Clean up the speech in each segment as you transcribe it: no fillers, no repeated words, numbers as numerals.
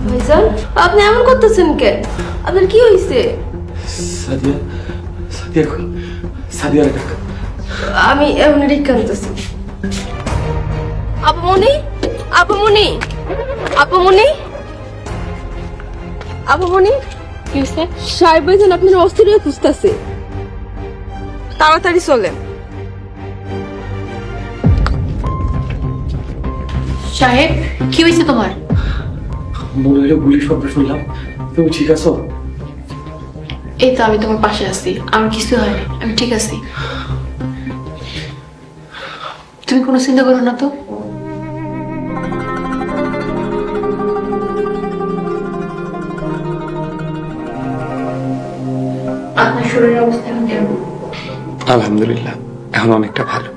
ভাইজান, আপনি এমন করতেছেন কে? আপনার কি হয়েছে? সাদিয়া, সাদিয়া কই? সাদিয়ার ডাক। আমি এমন রেখে আনতেছি। আপামনি, আপামনি, আপামনি, আপামনি, কি হয়েছে? সাহেব ভাইজান আপনার অস্থির হয়ে খুঁজতেছে, তাড়াতাড়ি চলেন। সাহেব, কি হয়েছে তোমার? মনে হলো গুলির শব্দ শুনলাম। তুমি ঠিক আছো? এই তো আমি তোমার পাশে আছি, আমার কিছু হয়নি, আমি ঠিক আছি। তুমি কোনো চিন্তা করো না তো। আপনার শরীরের অবস্থা এখন কেমন? আলহামদুলিল্লাহ, এখন অনেকটা ভালো।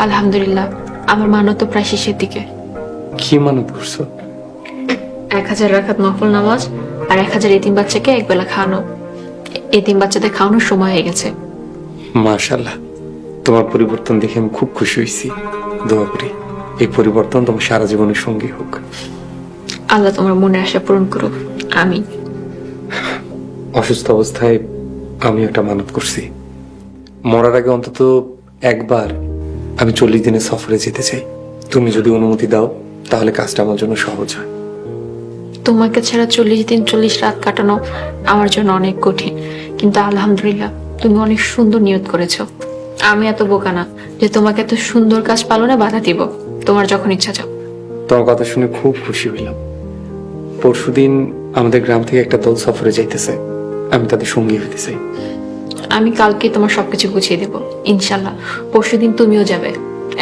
আলহামদুলিল্লাহ। আমার মানত তো প্রায় শেষের দিকে। কি মানত করছো? 1000 রাকাত নফল নামাজ আর 1000 এতিম বাচ্চাকে একবেলা খাওয়ানো। এতিম বাচ্চাদের খাওয়ানোর সময় হয়ে গেছে। মাশাআল্লাহ, তোমার পরিবর্তন দেখে আমি খুব খুশি হয়েছি। দোয়া করি এই পরিবর্তন তোমার সারা জীবনের সঙ্গী হোক। আল্লাহ তোমার মনের আশা পূরণ করুক, আমিন। অসুস্থ অবস্থায় আমি একটা মানত করছি, মরার আগে অন্তত একবার আমি 40 দিনের সফরে যেতে চাই। তুমি যদি অনুমতি দাও তাহলে কাজটা আমার জন্য সহজ হয়। তোমাকে ছাড়া 40 দিন 40 রাত কাটানো আমার জন্য অনেক কঠিন, কিন্তু আলহামদুলিল্লাহ তুমি অনেক সুন্দর নিয়ত করেছো। আমি এত বোকা না যে তোমাকে এত সুন্দর কাজ পালনে বাধা দিব। তোমার যখন ইচ্ছা যাও। তোমার কথা শুনে খুব খুশি হইলাম। পরশুদিন আমাদের গ্রাম থেকে একটা দল সফরে যাইতেছে, আমি তাদের সঙ্গী হইতে চাই। আমি কালকে তোমার সবকিছু বুঝিয়ে দেব ইনশাল্লাহ। পরশুদিন তুমিও যাবে।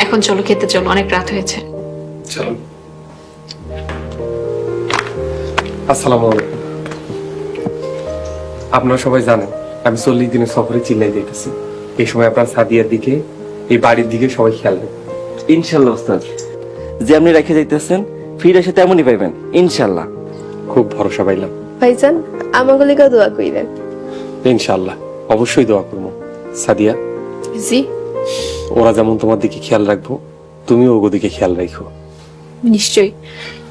এখন চলো, খেতে চলো, অনেক রাত হয়েছে। চলো। আসসালামু আলাইকুম। আপনারা সবাই জানেন আমি 40 দিনের সফরে চিল্লাই যাইতেছি। এই সময় আপনার সাদিয়ার দিকে, এই বাড়ির দিকে সবাই খেয়াল রাখবেন। ইনশাল্লাহ ওস্তাদ, যে আপনি রেখে যাইতেছেন ফিরে এসে তেমনই পাইবেন ইনশাল্লাহ। খুব ভরসা পাইলাম। ভাইজান, আমাকে লিখা দোয়া কইলেন। ইনশাআল্লাহ অবশ্যই দোয়া করবো। সাদিয়া, জি, ওরা যেমন তোমার দিকে খেয়াল রাখবো, তুমিও ওগো দিকে খেয়াল রাখো। নিশ্চয়ই।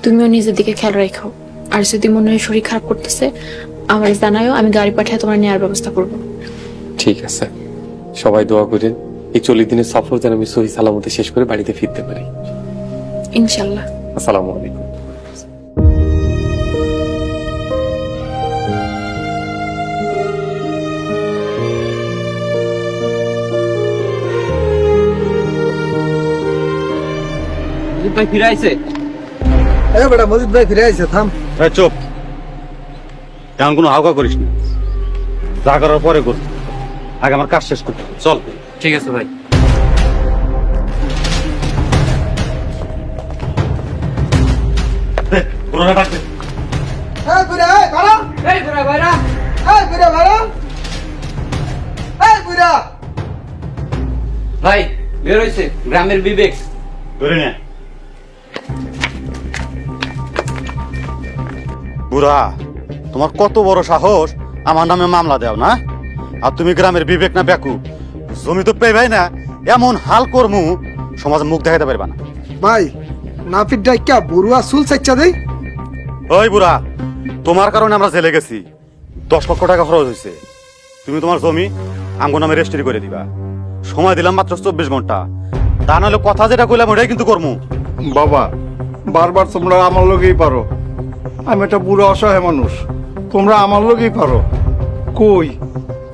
তুমিও নিজের দিকে খেয়াল রাখো। আর যদি মনে হয় শরীর খারাপ করতেছে আমার জানায়ও, আমি গাড়ি পাঠিয়ে তোমার নেওয়ার ব্যবস্থা করবো। ঠিক আছে, সবাই দোয়া করেন এই 40 দিনের সফর যেন আমি সহি সালামতে শেষ করে বাড়িতে ফিরতে পারি। ইনশাল্লাহ। আসসালামু আলাইকুম। ভাই ফিরে আইছে। বেটা মজিদ ভাই ফিরে আইছে, থাম। চুপ, তেমন কোনো হাওকা করিস না। যা করার পরে কর, আগে আমার কাজ শেষ করতে হবে। চল। ঠিক আছে ভাই। পুরোটা ডাকবে। এই বুড়া, এই ভাড়া, এই বুড়া ভাড়া, এই বুড়া ভাড়া, এই বুড়া। ভাই বের হইছে গ্রামের বিবেক। ধরে নে। বুড়া, তোমার কত বড় সাহস আমার নামে মামলা দেও না? আর তুমি গ্রামের বিবেক না বেকু? জমি তো পেয়ে না, এমন হাল কর্মু সমাজে মুখ দেখাতে পারবা না। ভাই নাপিত ডাইকা বড়ুয়া চুল চাইচা দেই। ওই বুড়া, তোমার কারণে আমরা জেলে গেছি। 10 লক্ষ টাকা খরচ হয়েছে। তুমি তোমার জমি আমগো নামে রেজিস্ট্রি করে দিবা। সময় দিলাম মাত্র 24 ঘন্টা। তা নাহলে কথা যেটা কইলাম ওটাই কিন্তু করমু। বাবা, বারবার তোমরা আমার লগেই পারো। আমি একটা বুড়ো অসহায় মানুষ, তোমরা আমার লগেই পারো। কই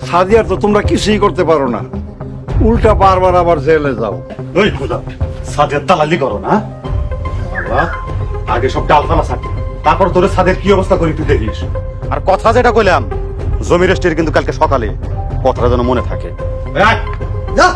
সাদিয়ার তো তোমরা কিছুই করতে পারো না, উল্টা বারবার আবার জেলে যাও। ওই খোদা, সাদের দালালি করো না? বাবা, আগে সব ডালপালা ছাড়, তারপর তোর সাদের কি অবস্থা করি তুই দেখিস। আর কথা যেটা কইলাম জমি রেজিস্ট্রি কিন্তু কালকে সকালে, কথাটা যেন মনে থাকে। এই আয়। যা।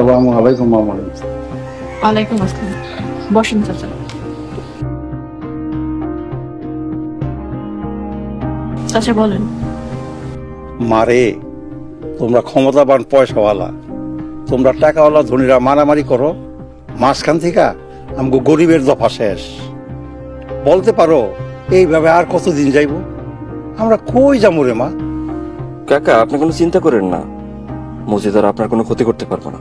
আসসালামু আলাইকুম মামা। ওয়ালাইকুম আসসালাম। বসেন চাচা। চাচা বলেন। মারে, তোমরা ক্ষমতাবান পয়সাওয়ালা, তোমরা টাকাওয়ালা ধনীরা মারামারি করো, মাঝখান থেকে আমাকে গরিবের দফা শেষ। বলতে পারো এইভাবে আর কতদিন যাইব? আমরা কই যাবো রে মা? কাকা আপনি কোনো চিন্তা করেন না, মসজিদ আর আপনার কোনো ক্ষতি করতে পারবো না।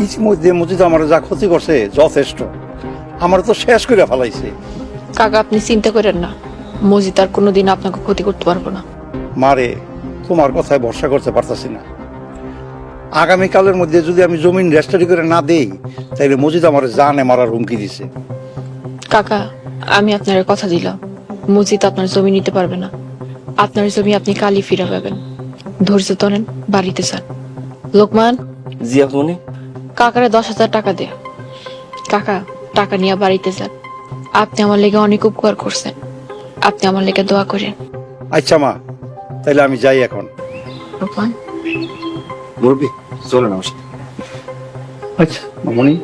ইতিমধ্যে মসজিদ আমার যা ক্ষতি করছে যথেষ্ট, আমার তো শেষ করে ফেলাইছে। কাকা আপনি চিন্তা করেন না, মসজিদ আর কোনোদিন আপনাকে ক্ষতি করতে পারবো না। মারে, তোমার কথায় ভরসা করতে পারতাছি না। আগামীকালের মধ্যে যদি আমি জমিন রেজিস্ট্রি করে না দেই, তাহলে মসজিদ আমার জানে মারার হুমকি দিছে। কাকা আমি আপনার কথা দিলাম, মসজিদ আপনার জমি নিতে পারবে না। আপনার জমি আপনি কালই ফিরে পাবেন। ধৈর্য ধরেন, বাড়িতে যান। লোকমান, জি আপনি। কাকারে 10,000 টাকা দে। কাকা টাকা নিয়ে বাড়িতে যান। আপনি আমার লেগে অনেক উপকার করছেন, আপনি আমার লেগে দোয়া করেন। আচ্ছা মা, তাহলে আমি যাই এখন। লোকমান, মুরব্বী চলেন আমার সাথে। আচ্ছা মামনি,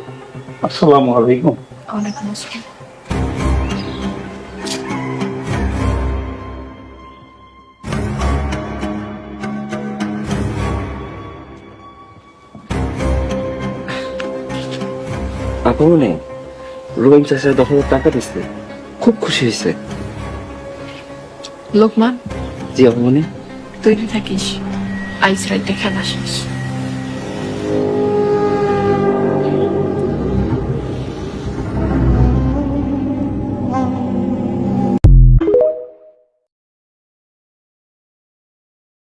আসসালামু আলাইকুম। ওয়ালাইকুম আসসালাম। আপনি রহিম চাষা 10,000 টাকা দিচ্ছে, খুব খুশি হয়েছে। লোকমান, জি আপনি। তৈরি থাকিস, আইস রাইতে খেলা শেষ।